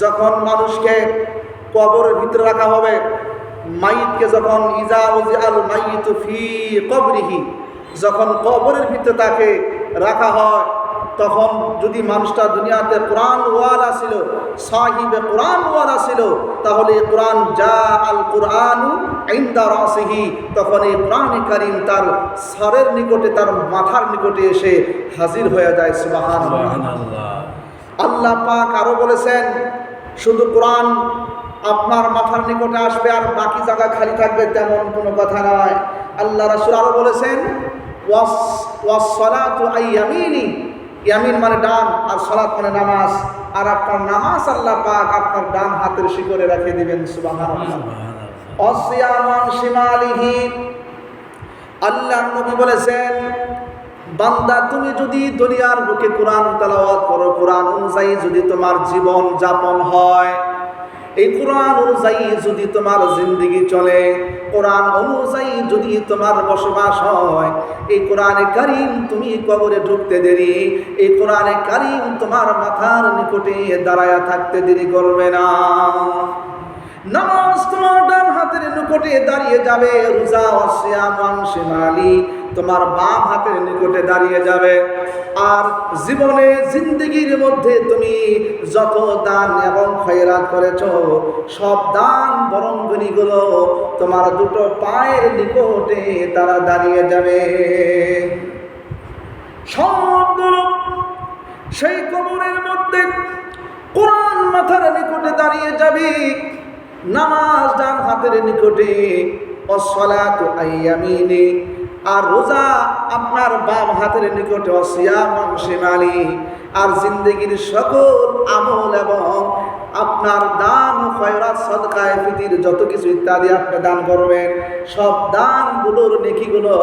যখন মানুষকে কবরের ভিতরে রাখা হবে, মাইতকে যখন ইজা উজিআল মাইতু ফি কবরিহি, যখন কবরের ভিতরে তাকে রাখা হয়, তখন যদি মানুষটা দুনিয়াতে কোরআন ওয়ালা ছিল, সাহিবে কোরআন ওয়ালা ছিল, তাহলে কোরআন যা আল কোরআনু ইনদা রাসিহি, তখন এই কোরআন কারীম তার সরের নিকটে, তার মাথার নিকটে এসে হাজির হয়ে যায়। সুবহানাল্লাহ। আল্লাহ পাক আরো বলেছেন, শুধু কোরআন আপনার মাথার নিকটে আসবে আর বাকি জায়গা খালি থাকবে, তেমন কোনো কথা নয়। আল্লাহ রাসূল আরো বলেছেন, ওয়াস সালাতু আইয়ামিনি, ইয়ামিন মানে ডান, আর সালাত মানে নামাজ, আর আপনার নামাজ আল্লাহ পাক আপনার ডান হাতের শিকরে রেখে দিবেন। সুবহানাল্লাহ। ওয়াসিয়ামান শিমালিহি, আল্লাহর নবী বলেছেন, বান্দা তুমি যদি দুনিয়ার বুকে কোরআন তেলাওয়াত করো, কোরআন অনুযায়ী যদি তোমার জীবন যাপন হয়, এই কোরআন অনুযায়ী যদি তোমার জিন্দেগি চলে, কোরআন অনুযায়ী যদি তোমার বসবাস হয়, এই কোরআনে কারীম তুমি কবরে ঢুকতে দেরি, এই কোরআনে কারীম তোমার মাথার নিকটে দাঁড়ায়া থাকতে দেরি করবে না। নামাজ তোমার ডান হাতের নিকটে দাঁড়িয়ে যাবে, রোজা ওয়াসিয়ামান শিমালি তোমার বাম হাতের নিকটে দাঁড়িয়ে যাবে। আর জীবনে জিন্দেগির মধ্যে তুমি যত দান এবং খয়রাত করেছো, সব দান বরঙ্গনিগুলো তোমার দুটো পায়ের নিকটে তারা দাঁড়িয়ে যাবে। সবগুলো সেই কবরের মধ্যে কোরআন মাথার নিকটে দাঁড়িয়ে যাবে, নামাজ ডান হাতের নিকটে, ওয়াসসালাতু আইয়ামিনি, আর রোজা আপনার বাম হাতের নিকটে, ওয়াসিয়ামান শিমালি, আর জিন্দেগির সকল আমল এবং আপনার দান খয়রাত সদকায়ে ফিতির যত কিছু ইত্যাদি আপনি দান করবেন, সব দানগুলোর নেকিগুলো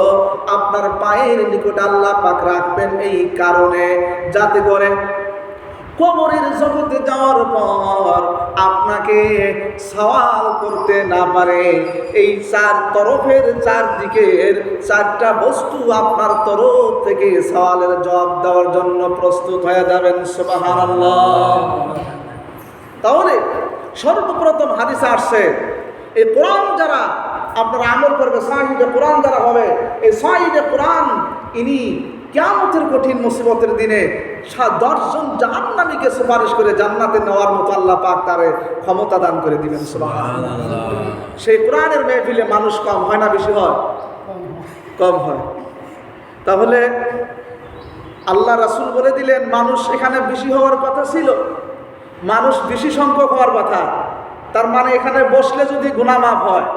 আপনার পায়ের নিকটে আল্লাহ পাক রাখবেন, এই কারণে যাতে করে কবরের জগতে যাওয়ার পর আপনাকে সওয়াল করতে না পারে। এই চার তরফের চারদিকের চারটা বস্তু আপনার তরফ থেকে সওয়ালের জবাব দেওয়ার জন্য প্রস্তুত হয়ে যাবেন। সুবহানাল্লাহ। তাহলে সর্বপ্রথম হাদিসে আসছে, এই কোরআন যারা আপনারা আমল করবে, সাহিবে কোরআন যারা হবে, এই সাহিবে কোরআন ইনি কিয়ামতের কঠিন মুসিবতের দিনে 10 জন জাহান্নামীকে সুপারিশ করে জান্নাতে নেওয়ার মতো আল্লাহ পাক তারে ক্ষমতা দান করে দিবেন। সুবহানাল্লাহ। সেই কোরআনের মেহফিলে মানুষ কম হয় না বেশি হয়? কম হয়। তাহলে আল্লাহ রাসূল বলে দিলেন, মানুষ এখানে বেশি হওয়ার কথা ছিল, মানুষ বেশি সংখ্যক হওয়ার কথা, তার মানে এখানে বসলে যদি গুনাহ মাফ হয়,